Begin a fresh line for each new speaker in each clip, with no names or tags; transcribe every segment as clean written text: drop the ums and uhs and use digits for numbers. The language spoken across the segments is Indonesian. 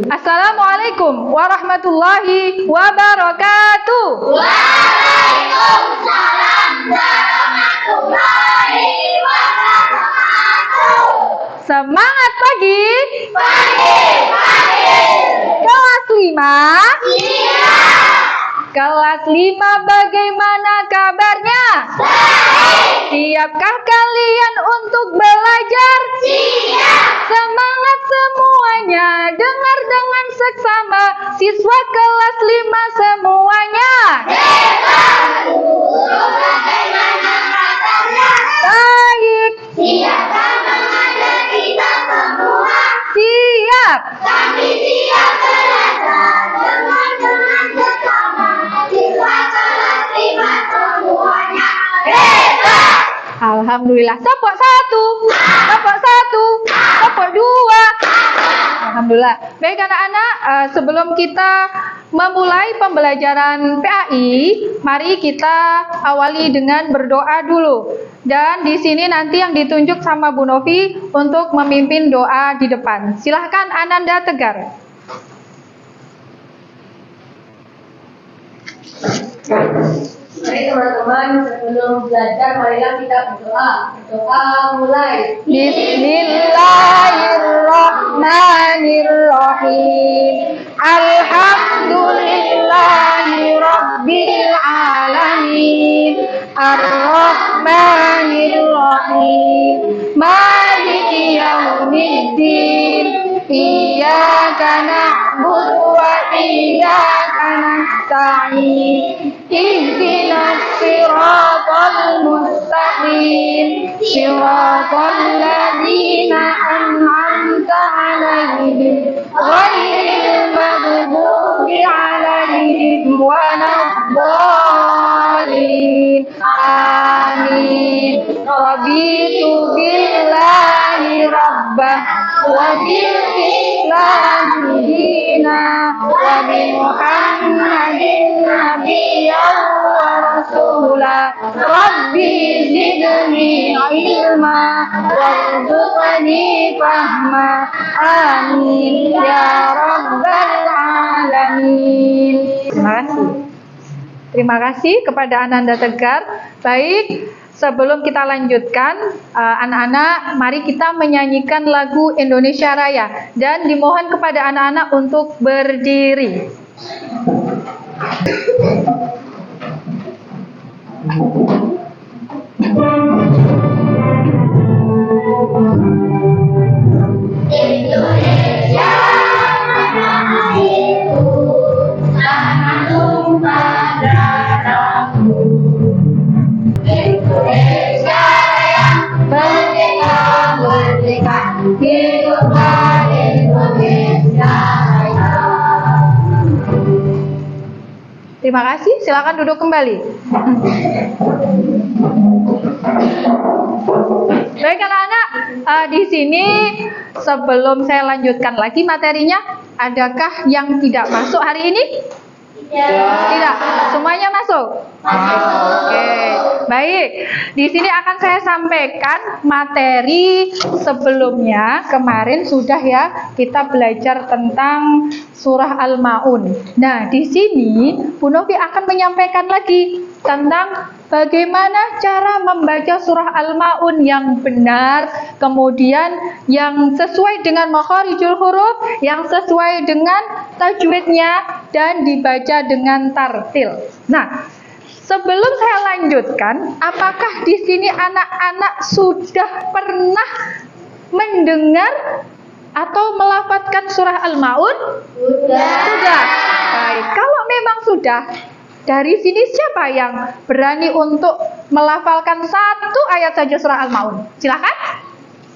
Assalamualaikum warahmatullahi wabarakatuh.
Waalaikumsalam warahmatullahi wabarakatuh.
Semangat pagi.
Pagi.
Kelas 5.
Siap.
Kelas 5 bagaimana kabarnya?
Baik.
Siapkah kalian untuk belajar?
Siap.
Semangat semuanya. Dengar dengan seksama siswa kelas 5 semuanya.
Guru bagaimana kabarnya?
Baik.
Siapkah mengajar kita semua?
Siap.
Kami siap belajar. Dengar dengan seksama siswa kelas 5 semuanya. Hebat.
Alhamdulillah. Tepuk 1. Tepuk 1. Tepuk 2. Alhamdulillah. Baik anak-anak, sebelum kita memulai pembelajaran PAI, mari kita awali dengan berdoa dulu. Dan di sini nanti yang ditunjuk sama Bu Novi untuk memimpin doa di depan. Silahkan Ananda Tegar.
Baik teman-teman, sebelum belajar marilah kita berdoa. Berdoa mulai.
Bismillahirrahmanirrahim. Alhamdulillahirabbil alamin. Arrahmanirrahim. Maliki yaumiddin. Iyyaka na'budu wa iyyaka nasta'in. Ihdinas siratal mustaqim. Siratal ladzina an'amta 'alaihim ghairil maghdubi 'alaihim waladdallin. Amin. Raditu billahi rabbah wa bil islami dina wa bi Muhammadin nabiyyan wa rasula. Rabbi zidni ilma warzuqni fahma. Amin ya rabbal alamin. Terima kasih kepada Ananda Tegar. Baik, sebelum kita lanjutkan, anak-anak, mari kita menyanyikan lagu Indonesia Raya. Dan dimohon kepada anak-anak untuk berdiri.
Indonesia tanah airku, tanah tumpah darahku. Indonesia yang merdeka, merdeka, hiduplah Indonesia Raya.
Terima kasih, silakan duduk kembali. Baik anak-anak, di sini sebelum saya lanjutkan lagi materinya, adakah yang tidak masuk hari ini? Tidak, semuanya masuk. Oke, baik. Di sini akan saya sampaikan materi sebelumnya. Kemarin sudah ya kita belajar tentang surah Al-Maun. Nah, di sini Bu Novi akan menyampaikan lagi tentang bagaimana cara membaca surah Al-Maun yang benar, kemudian yang sesuai dengan makharijul huruf, yang sesuai dengan tajwidnya, dan dibaca dengan tartil. Nah, sebelum saya lanjutkan, apakah di sini anak-anak sudah pernah mendengar atau melafadzkan surah Al-Maun? Sudah. Baik, kalau memang sudah, dari sini siapa yang berani untuk melafalkan satu ayat saja surah Al-Maun? Silakan.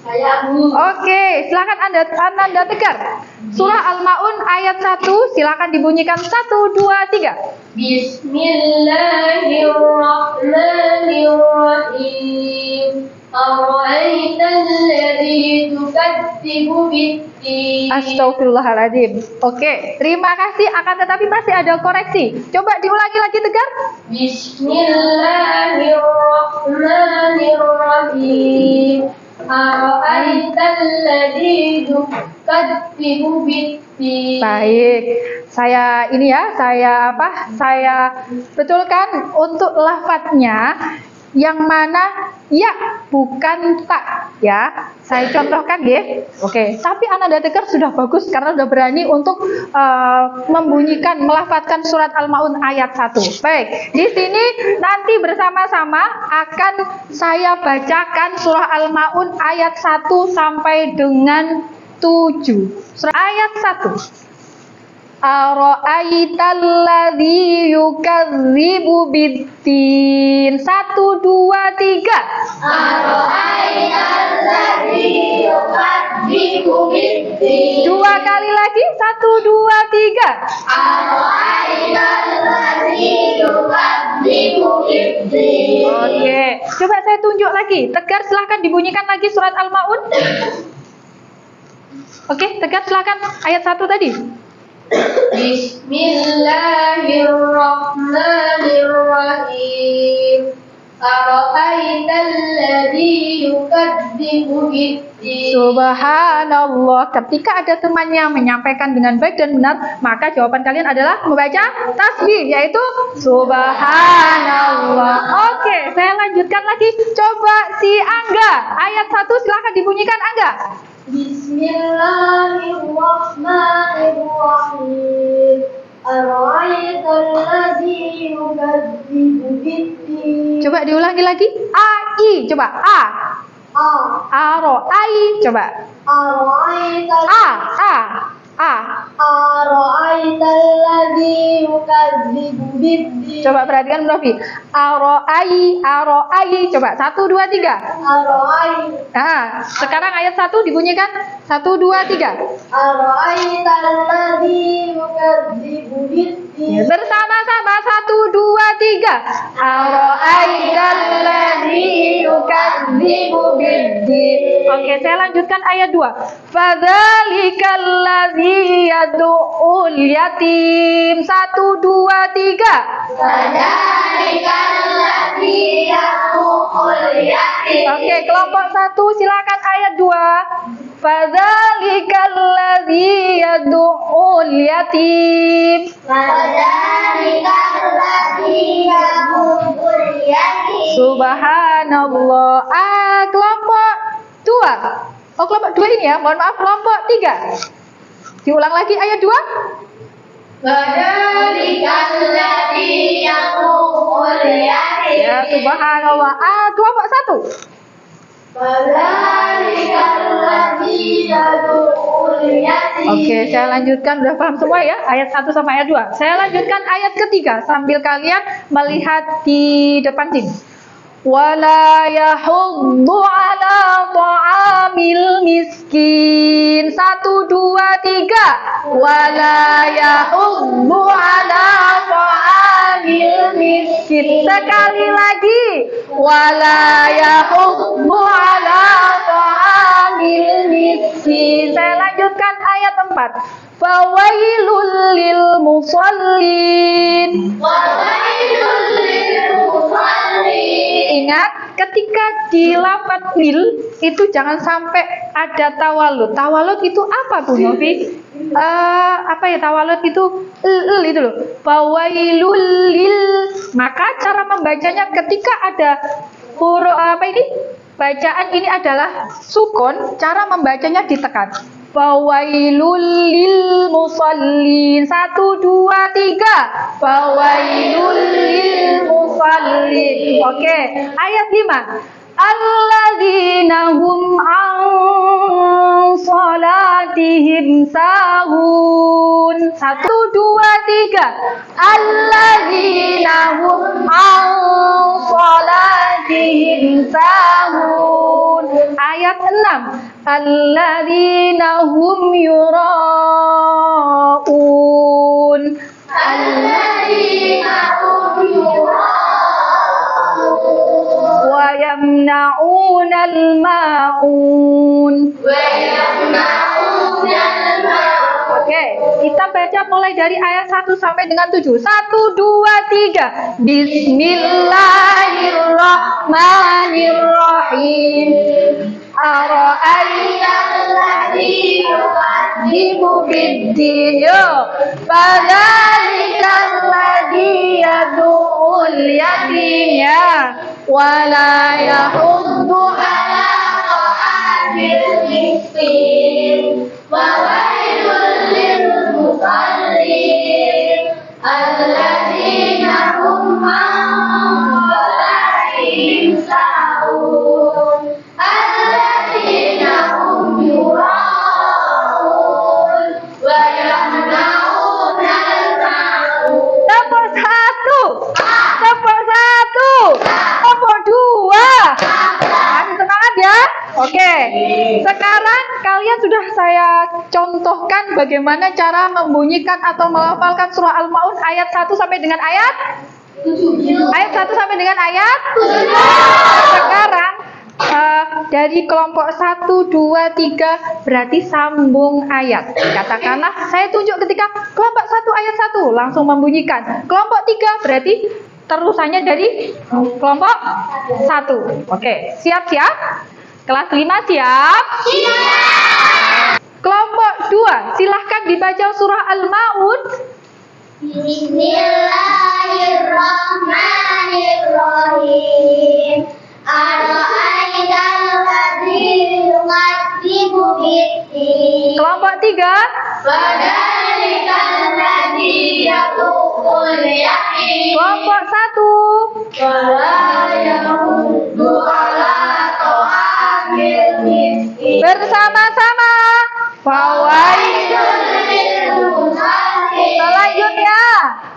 Saya Bu.
Oke, silakan Ananda Tegar. Surah Al-Maun ayat 1, silakan dibunyikan 1, 2, 3.
Bismillahirrahmanirrahim. Ara'aitalladzi tukadzibu bid-din.
Astagfirullahaladzim. Oke, terima kasih. Akan tetapi masih ada koreksi. Coba diulangi lagi Tegar.
Bismillahirrahmanirrahim. Ara'aital ladzi yukadzibu bid-din.
Baik, saya betulkan untuk lafadznya yang mana ya bukan tak ya. Saya contohkan ya. Oke, tapi Ananda Tegar sudah bagus karena sudah berani untuk melafadzkan surat Al-Maun ayat 1. Baik, di sini nanti bersama-sama akan saya bacakan surah Al-Maun ayat 1 sampai dengan 7. Surah ayat 1. Ara'aital ladzi yukadzibu bid-din. 1, 2, 3.
Ara'aital ladzi yukadzibu bid-din.
2 kali lagi. 1, 2, 3.
Ara'aital ladzi yukadzibu bid-din.
Oke, coba saya tunjuk lagi. Tegar silahkan dibunyikan lagi surat Al-Maun. Oke, Tegar silahkan ayat 1 tadi.
Bismillahirrahmanirrahim. Ara'aital ladzi yukadzibu bid-din.
Subhanallah. Ketika ada temannya menyampaikan dengan baik dan benar, maka jawaban kalian adalah membaca tasbih, yaitu Subhanallah. Oke, saya lanjutkan lagi. Coba si Angga, ayat 1 silahkan dibunyikan Angga.
Bismillahirrahmanirrahim. Ara'aital ladzi yukadzibu bid-din.
Coba diulangi lagi. A-I, coba A. Aro-ai, coba.
Ara'aital Ara'aital ladzi yukadzibu bid-din.
Coba perhatikan Profi. Aro-ai, coba. 1, 2, 3.
Ara'aital
Nah, sekarang ayat 1 dibunyikan. 1, 2, 3.
ladzi yukadzibu bid-din.
Bersama-sama 1, 2, 3. Aro-aital ladzi yukadzibu bid-din. Oke, saya lanjutkan ayat 2. Fadzalikal ladzi yad'ul yatim. 1, 2, 3.
Fadzalikal ladzi yad'ul yatim.
Oke, kelompok 1 silakan ayat 2. Fadzalikal ladzi yad'ul yatim.
Fadzalikal ladzi yad'ul yatim.
Subhanallah. Kelompok 2. Oh, kelompok 2 ini ya. Mohon maaf, kelompok 3. Diulang lagi ayat 2.
Fadzalikal ladzi yad'ul yatim.
Ya, subhanallah. Kelompok 1.
Fadzalikal ladzi yad'ul yatim.
Oke, saya lanjutkan. Udah paham semua ya? Ayat 1 sampai ayat 2. Saya lanjutkan ayat ketiga sambil kalian melihat di depan sini. Wala yahuddu ala ta'amil miskin. 1, 2, 3. Wala yahuddu ala ta'amil miskin. Sekali lagi. Wala yahuddu ala ta'amil miskin. Saya lanjutkan ayat 4. Fawailul lil musallin.
Fawailul lil musallin.
Ingat, ketika di lafadz lil itu jangan sampai ada tawalud. Tawalud itu apa, Bu Novi? Apa ya tawalud itu? Itu loh. Fawailul lil. Maka cara membacanya ketika ada huruf apa ini? Bacaan ini adalah sukun, cara membacanya ditekan. Fawailul lil musallin. 1, 2, 3. Fawailul lil musallin. Oke, ayat 5. Alladzina hum an salatihim sahun. 1, 2, 3. Alladzina hum an salatihim sahun. Ayat 6. Alladzina hum yura'un.
Alladzina hum yura'un.
Wa yamna'unal ma'un.
Wa yamna'unal ma'un.
Oke, kita baca mulai dari ayat 1 sampai dengan 7. 1, 2, 3. Bismillahirrahmanirrahim.
alladzi
Ibu biddi yo fadzalikal ladzi yad'ul yatima wala yahuddu
ala ta'amil miskin wa wailul lil musallin alladzina hum an salatihim sahun alladzina hum yura'un wa yamna'una al-ma'un.
tepuk satu, tepuk dua. Masih semangat ya? Oke. Sekarang kalian sudah saya contohkan bagaimana cara membunyikan atau melafalkan surah Al-Maun ayat 1 sampai dengan ayat 1 sampai dengan ayat 7. Sekarang dari kelompok 1, 2, 3 berarti sambung ayat. Katakanlah saya tunjuk ketika kelompok 1 ayat 1 langsung membunyikan. Kelompok 3 berarti terusannya dari kelompok 1. Oke, siap-siap? Kelas 5 siap? Kelompok 2, silahkan dibaca surah Al-Maun.
Bismillahirrahmanirrahim. Ara'aital ladzi yukadzibu bid-din.
Kelompok 3,
Fadzalikal ladzi yad'ul yatim.
kelompok 1,
Wala yahuddu ala ta'amil miskin.
bersama-sama. Fawaidul
lil musallin.
selanjutnya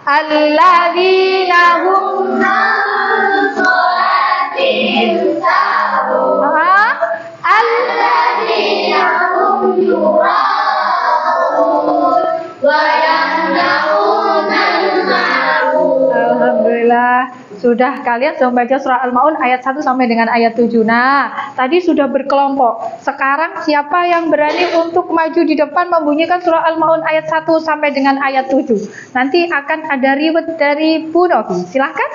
alladzina hum
An salatihim sahun. Alladzina hum yura'un wa yamna'una al-ma'un.
Alhamdulillah, sudah kalian sudah membaca surah Al-Maun ayat 1 sampai dengan ayat 7. Nah, tadi sudah berkelompok. Sekarang siapa yang berani untuk maju di depan membunyikan surah Al-Maun ayat 1 sampai dengan ayat 7? Nanti akan ada riwayat dari Bu Novi. Silahkan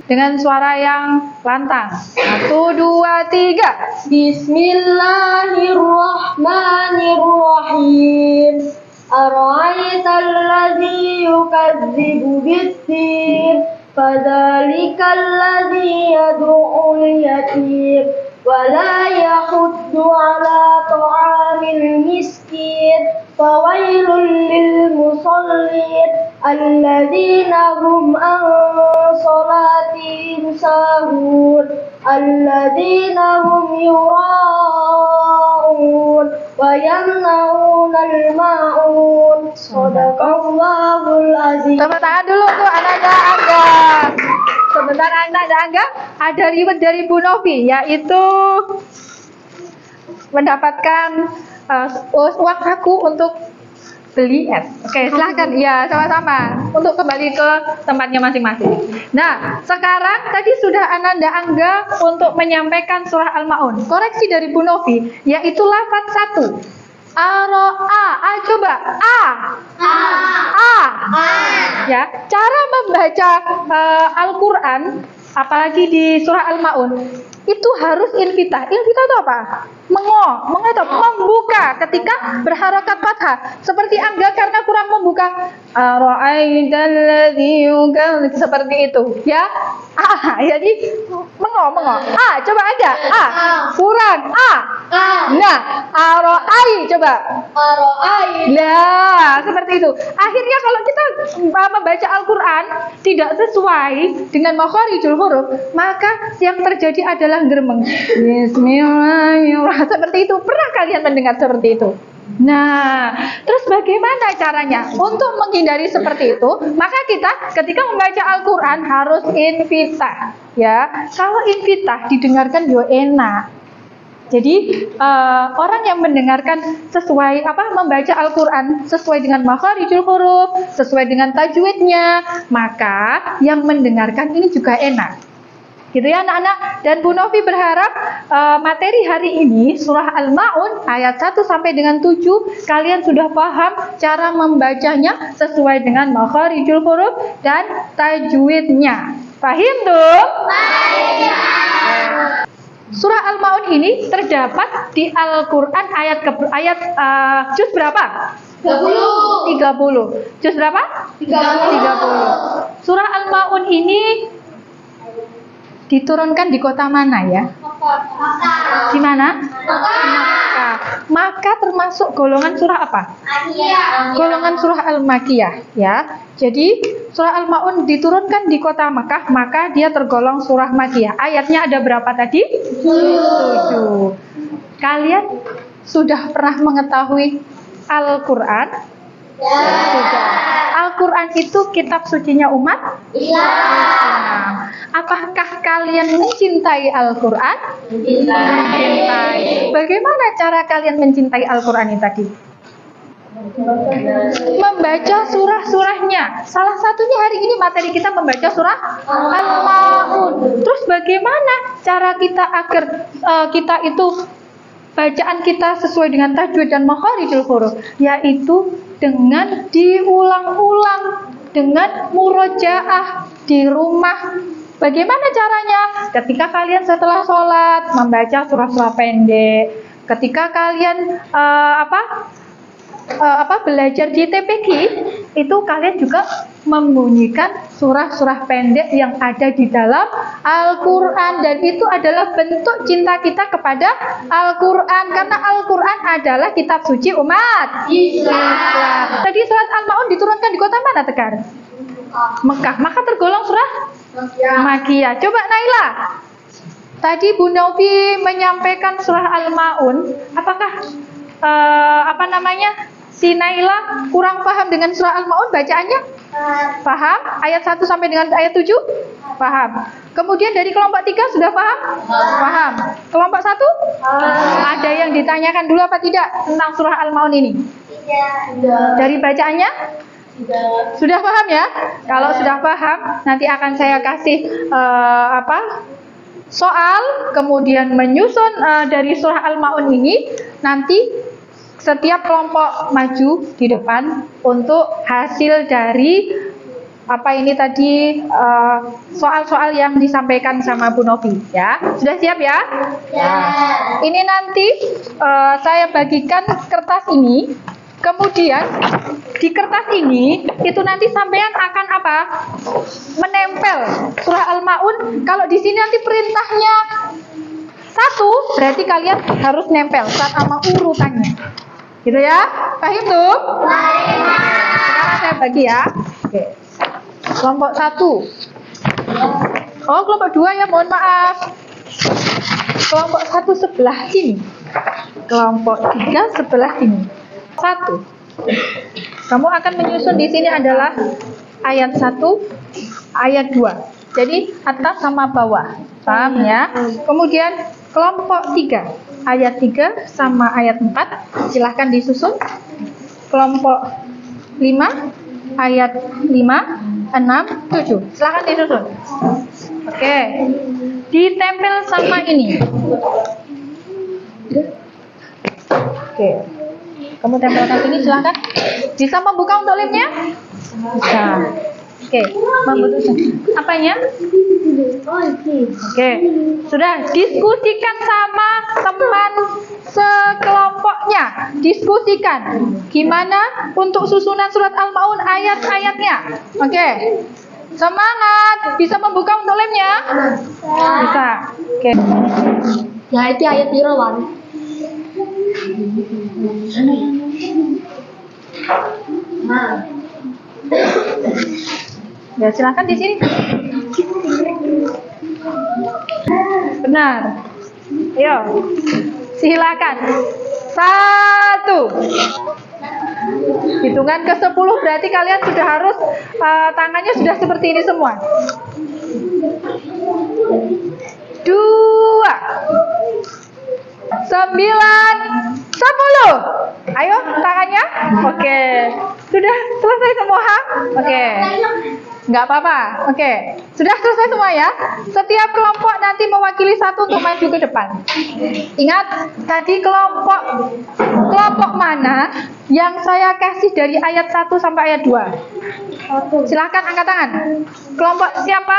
dengan suara yang lantang. 1, 2, 3.
Bismillahirrahmanirrahim. Ara'aital ladzi yukadzibu bid-din fadzalikal ladzi yad'ul yatim wa la yahuddu ala ta'amil miskin fawailul lil musallin alladzina hum an salatihim sahun alladzina hum yura'un wa yamna'una al-ma'un. Shadaqallahul azim.
Tepuk tangan dulu untuk anak-anak Angga. Sebentar anak-anak Angga, ada riwayat dari Bu Novi, yaitu mendapatkan uang saku untuk beli es. Oke, silahkan. Ya, sama-sama. Untuk kembali ke tempatnya masing-masing. Nah, sekarang tadi sudah Ananda Angga untuk menyampaikan surah Al-Maun. Koreksi dari Bu Novi, yaitu lafaz 1. Coba. Ya, cara membaca Al-Quran, apalagi di surah Al-Maun, itu harus infitah. Infitah itu apa? Mengo itu membuka ketika berharokat fathah. Seperti Angga karena kurang membuka. Seperti itu, ya. Jadi mengo. Coba Angga. Kurang. Nah, coba. Nah, seperti itu. Akhirnya kalau kita membaca Al-Quran tidak sesuai dengan makharijul huruf, maka yang terjadi adalah geremeng. Bismillahirrahmanirrahim. Seperti itu. Pernah kalian mendengar seperti itu? Nah, terus bagaimana caranya? Untuk menghindari seperti itu, maka kita ketika membaca Al-Quran harus infitah. Ya, kalau infitah didengarkan juga enak. Jadi orang yang mendengarkan sesuai membaca Al-Quran sesuai dengan makharijul huruf, sesuai dengan tajwidnya, maka yang mendengarkan ini juga enak. Gitu ya anak-anak. Dan Bu Novi berharap materi hari ini surah Al-Maun ayat 1 sampai dengan 7 kalian sudah paham cara membacanya sesuai dengan makharijul huruf dan tajwidnya. Paham tuh? Surah Al-Maun ini terdapat di Al-Quran ayat juz berapa? 30. Juz berapa? 30. Surah Al-Maun ini diturunkan di kota mana ya? Di mana? Makkah. Makkah termasuk golongan surah apa? Golongan surah Al-Makiyah ya. Jadi surah Al-Maun diturunkan di kota Makkah, maka dia tergolong surah Makiyah. Ayatnya ada berapa tadi? 7. Kalian sudah pernah mengetahui Al-Quran? Sudah. Al-Quran itu kitab sucinya umat Islam. Apakah kalian mencintai Al-Quran? Mencintai. Bagaimana cara kalian mencintai Al-Quran ini tadi? Membaca surah-surahnya. Salah satunya hari ini materi kita membaca surah Al-Maun. Terus bagaimana cara kita agar kita itu bacaan kita sesuai dengan tajwid dan makharijul huruf, yaitu dengan diulang-ulang, dengan murojaah di rumah. Bagaimana caranya? Ketika kalian setelah sholat membaca surah-surah pendek, ketika kalian belajar di TPQ, itu kalian juga membunyikan surah-surah pendek yang ada di dalam Al-Quran, dan itu adalah bentuk cinta kita kepada Al-Quran, karena Al-Quran adalah kitab suci umat Islam. Tadi surat Al-Maun diturunkan di kota mana, Tegar? Mekah. Maka tergolong surah Makiyah. Coba Naila, tadi Bu Novi menyampaikan surah Al-Maun, apakah si Naila kurang paham dengan surah Al-Maun bacaannya? Paham? Ayat 1 sampai dengan ayat 7? Paham. Kemudian dari kelompok 3 sudah paham? Paham. Kelompok 1? Ada yang ditanyakan dulu apa tidak tentang surah Al-Maun ini? Tidak. Dari bacaannya? Tidak. Sudah paham ya? Kalau sudah paham, nanti akan saya kasih soal, kemudian menyusun dari surah Al-Maun ini. Nanti setiap kelompok maju di depan untuk hasil dari soal-soal yang disampaikan sama Bu Novi ya. Sudah siap ya? Ya. Ini nanti saya bagikan kertas ini. Kemudian di kertas ini itu nanti sampean akan menempel surah Al-Maun. Kalau di sini nanti perintahnya 1, berarti kalian harus nempel sama urutannya. Gitu ya? Paham tuh? Sekarang saya bagi ya. Oke. Kelompok 1. Oh, kelompok 2 ya, mohon maaf. Kelompok 1 sebelah sini. Kelompok 3 sebelah sini. 1. Kamu akan menyusun di sini adalah ayat 1, ayat 2. Jadi atas sama bawah. Paham ya? Kemudian kelompok 3, ayat 3 sama ayat 4, silahkan disusun. Kelompok 5, ayat 5, 6, 7, silahkan disusun. Oke, ditempel sama ini. Oke, kamu tempelkan sini, silahkan. Bisa membuka untuk lemnya? Bisa. Oke, membutuhkan apanya? Oke, sudah diskusikan sama teman sekelompoknya. Diskusikan gimana untuk susunan surat Al-Maun ayat-ayatnya. Oke, semangat. Bisa membuka untuk lemnya? Bisa. Oke.
Ya, itu ayat pirawan.
Ya, silakan di sini. Benar. Ayo, silakan. 1. Hitungan ke 10 berarti kalian sudah harus tangannya sudah seperti ini semua. 2, 9, 10. Ayo tangannya. Oke. Sudah selesai semua? Oke. Enggak apa-apa. Oke. Sudah selesai semua ya? Setiap kelompok nanti mewakili 1 untuk maju ke depan. Ingat, tadi kelompok mana yang saya kasih dari ayat 1 sampai ayat 2? Silakan angkat tangan. Kelompok siapa?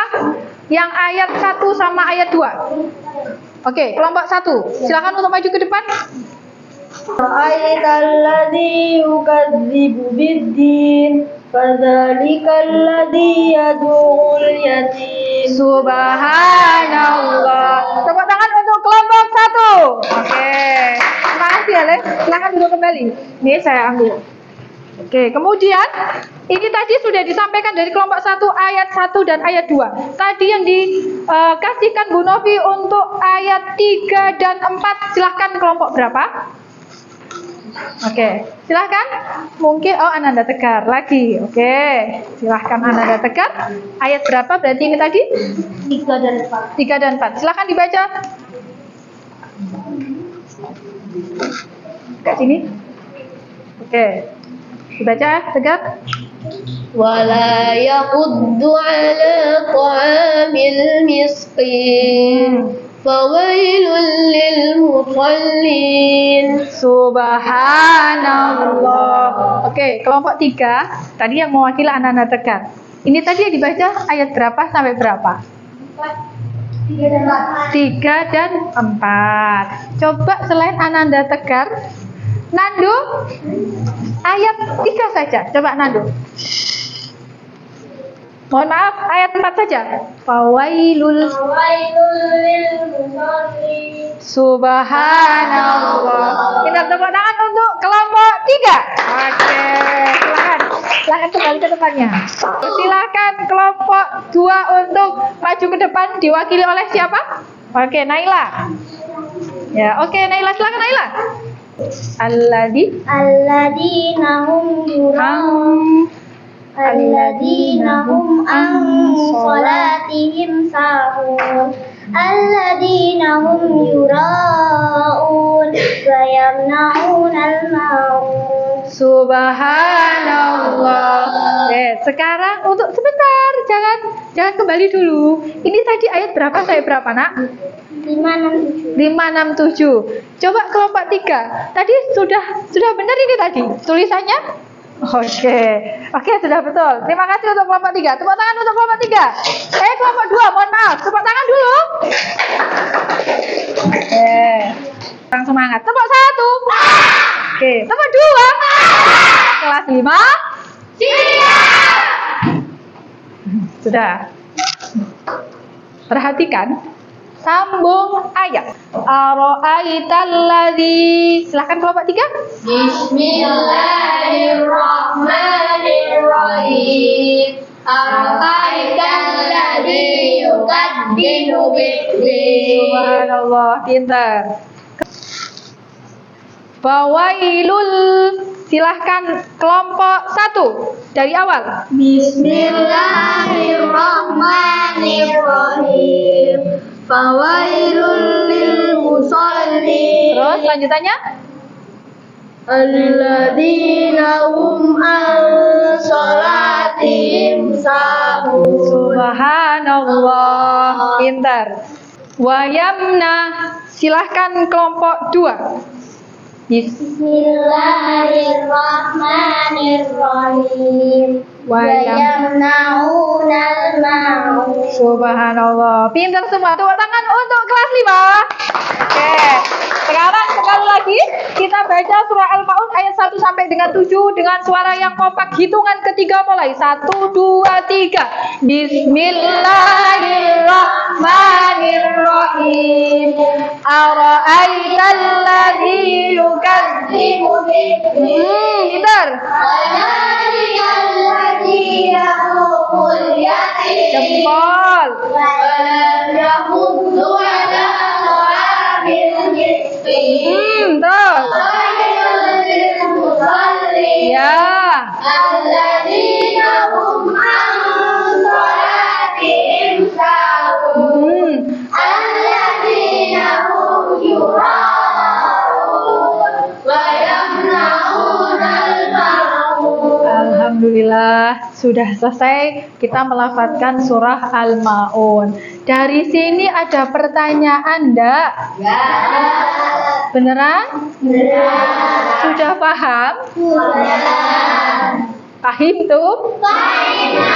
Yang ayat 1 sama ayat 2. Oke, kelompok 1. Silakan untuk maju ke depan.
Ra'aitalladzi yukadzibu biddin fadzalikal yad'ul yatim.
Subhanallah. Tepuk tangan untuk kelompok 1. Oke. Terima kasih ya, Les. Silakan duduk kembali. Ini saya ambil. Oke, kemudian ini tadi sudah disampaikan dari kelompok 1 ayat 1 dan ayat 2. Tadi yang dikasihkan Bu Novi untuk ayat 3 dan 4. Silahkan kelompok berapa? Oke, silahkan. Mungkin, Ananda Tegar lagi. Oke, silahkan Ananda Tegar. Ayat berapa berarti ini tadi?
3 dan 4.
3 dan 4. Silahkan dibaca. Ke sini. Oke. Dibaca, Tegar.
Wala yaquddu ala ta'amil miskin. Fawailul lil musallin.
Subhanallah. Oke, kelompok 3. Tadi yang mewakili anak-anak Tegar. Ini tadi yang dibaca ayat berapa sampai berapa? 3 dan 4. Coba selain Ananda Tegar, Nando, ayat 3 saja. Coba Nando. Mohon maaf, ayat 4 saja. Fawailul. Subhanallah. Kita tepuk tangan untuk kelompok 3. Oke, silakan. Silakan kembali ke depannya. Silakan kelompok 2 untuk maju ke depan, diwakili oleh siapa? Oke, Naila. Ya, oke Naila, silakan Naila.
Alladzina hum yura'un Alladzina hum an salatihim sahun Alladzina hum yura'un wa yamna'unal ma'un.
Subhanallah. Sekarang untuk sebentar, jangan kembali dulu. Ini tadi ayat berapa sampai berapa, Nak? 567. Coba kelompok 3. Tadi sudah benar ini tadi tulisannya? Oke, sudah betul. Terima kasih untuk kelompok 3. Tepuk tangan untuk kelompok 3. Kelompok 2, mohon maaf. Tepuk tangan dulu. Kurang semangat. Tepuk 1. Oke, tepuk 2. Kelas 5. Siap. Sudah. Perhatikan. Sambung ayat. Ara'aitalladzi. Silakan kelompok 3.
Bismillahirrahmanirrahim. Ara'aitalladzi yukadzibu biddin.
Subhanallah, pintar. Fawailul. Silahkan kelompok 1 dari awal.
Bismillahirrahmanirrahim. Fawailul lil musallin.
Terus lanjutannya.
Alladzina hum an salatihim sahun.
Subhanallah, pintar. Wayamna. Silahkan kelompok 2.
Bismillahirrahmanirrahim. Wa yamna'unal ma'un.
Subhanallah, pintar semua. Tepuk tangan untuk kelas 5. Oke, sekarang sekali lagi kita baca surah Al-Ma'un ayat 1 sampai dengan 7 dengan suara yang kompak. Hitungan ketiga mulai. 1, 2, 3. Bismillahirrahmanirrahim. Ara'aitalladzi yukadzibu biddin. Pintar.
Alladzi yahukul yatim.
Jempol.
Yahuddu ala ta'amil miskin.
Terus.
Fawailul lil musallin.
Ya.
Alladzina hum an salatihim sahun. Alladzina hum yura'un wa yamna'unal ma'un.
Alhamdulillah, sudah selesai kita melafadzkan surah Al-Ma'un. Dari sini ada pertanyaan enggak?
Ya.
Beneran?
Benar.
Sudah paham?
Benar.
Pahim tuh?
Baiklah.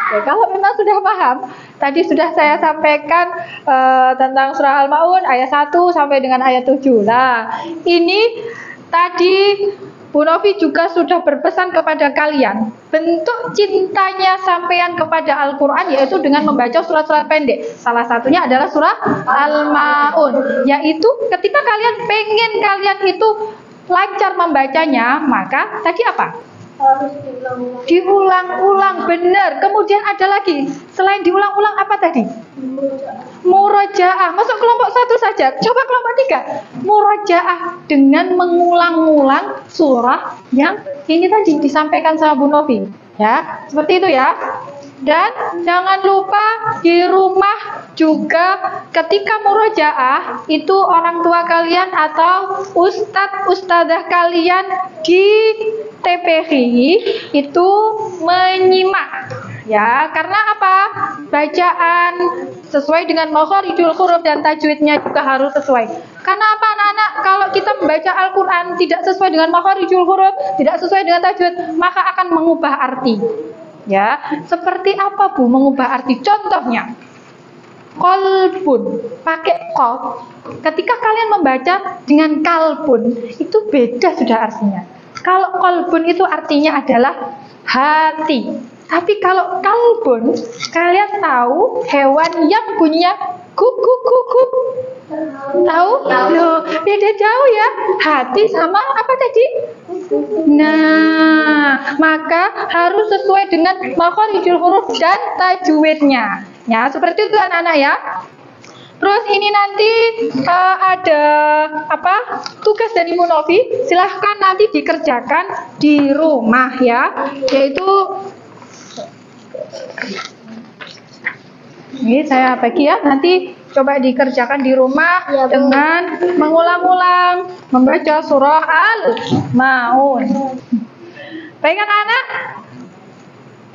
Oke, kalau memang sudah paham, Tadi sudah saya sampaikan tentang surah Al-Maun ayat 1 sampai dengan ayat 7. Nah, ini tadi Bu Novi juga sudah berpesan kepada kalian bentuk cintanya sampean kepada Al-Quran yaitu dengan membaca surat-surat pendek. Salah satunya adalah surah Al-Maun, yaitu ketika kalian pengen kalian itu lancar membacanya, maka tadi apa? Diulang-ulang, benar. Kemudian ada lagi, selain diulang-ulang apa tadi? Murojaah. Masuk kelompok 1 saja. Coba kelompok 3. Murojaah dengan mengulang-ulang surah yang ini tadi disampaikan sama Bu Novi. Ya, seperti itu ya. Dan jangan lupa di rumah juga ketika murojaah itu orang tua kalian atau ustadzah kalian di TPI itu menyimak ya, karena apa? Bacaan sesuai dengan makharijul huruf dan tajwidnya juga harus sesuai. Karena apa anak-anak? Kalau kita membaca Al-Quran tidak sesuai dengan makharijul huruf, tidak sesuai dengan tajwid, maka akan mengubah arti. Ya, seperti apa Bu mengubah arti? Contohnya, kolbun, pakai qaf. Ketika kalian membaca dengan kalbun, itu beda sudah artinya. Kalau kolbun itu artinya adalah hati. Tapi kalau kalbun, kalian tahu hewan yang bunyinya kuku. Tahu? Loh, beda jauh ya. Hati sama apa tadi? Nah, maka harus sesuai dengan makharijul huruf dan tajwidnya. Ya, seperti itu anak-anak ya. Terus ini nanti ada apa? Tugas dari Bu Novi, silahkan nanti dikerjakan di rumah ya. Yaitu ini saya bagi ya, nanti coba dikerjakan di rumah ya, dengan mengulang-ulang membaca surah Al-Maun. Baik anak-anak,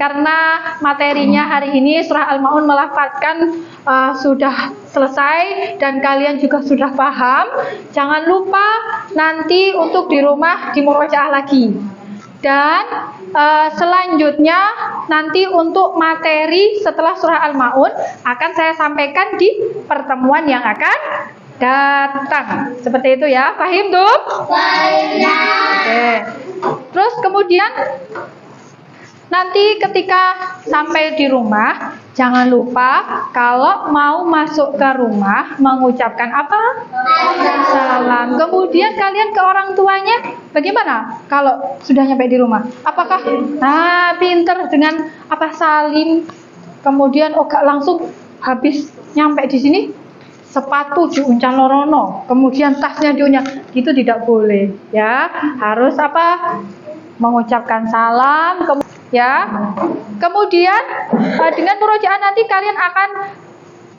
karena materinya hari ini surah Al-Maun melafadzkan sudah selesai dan kalian juga sudah paham. Jangan lupa nanti untuk di rumah dimurojaah lagi. Dan selanjutnya nanti untuk materi setelah surah Al-Maun akan saya sampaikan di pertemuan yang akan datang. Seperti itu ya, paham tuh? Oke. Terus kemudian nanti ketika sampai di rumah, jangan lupa kalau mau masuk ke rumah mengucapkan apa? Salam. Kemudian kalian ke orang tuanya bagaimana kalau sudah nyampe di rumah? Apakah pinter dengan apa salim? Kemudian gak langsung habis nyampe di sini sepatu diuncal lorono, kemudian tasnya diunyak, itu tidak boleh ya. Harus apa? Mengucapkan salam. Ya, kemudian dengan murojaah nanti kalian akan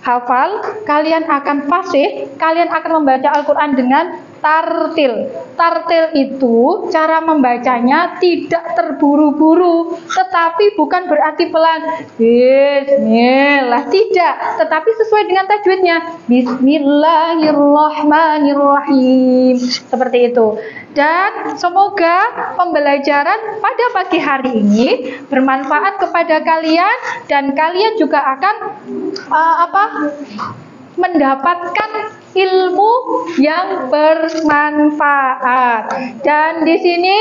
hafal, kalian akan fasih, kalian akan membaca Al-Quran dengan tartil. Tartil itu cara membacanya tidak terburu-buru, tetapi bukan berarti pelan. Bismillah, tidak, tetapi sesuai dengan tajwidnya. Bismillahirrahmanirrahim. Seperti itu. Dan semoga pembelajaran pada pagi hari ini bermanfaat kepada kalian dan kalian juga akan mendapatkan ilmu yang bermanfaat. Dan di sini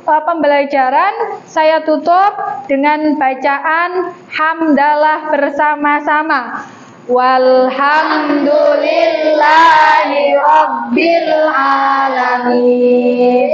pembelajaran saya tutup dengan bacaan hamdalah bersama-sama. Walhamdulillahi Rabbil Alamin.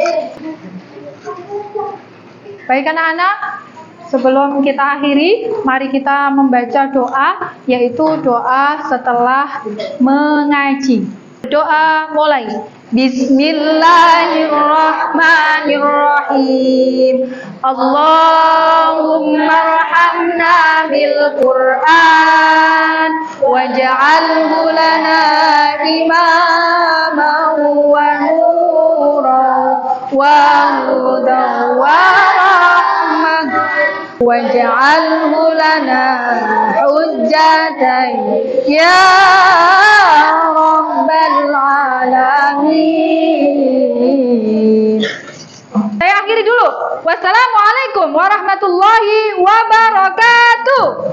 Baik anak-anak, sebelum kita akhiri, mari kita membaca doa, yaitu doa setelah mengaji. Doa mulai. Bismillahirrahmanirrahim. Allahumma arhamna bil Qur'an waj'alhu lana imaman wa nuran wa hudan wa rahmah waj'alhu lana hujjatan ya rabbal alamin. Saya akhiri dulu. Wassalamualaikum warahmatullahi wabarakatuh.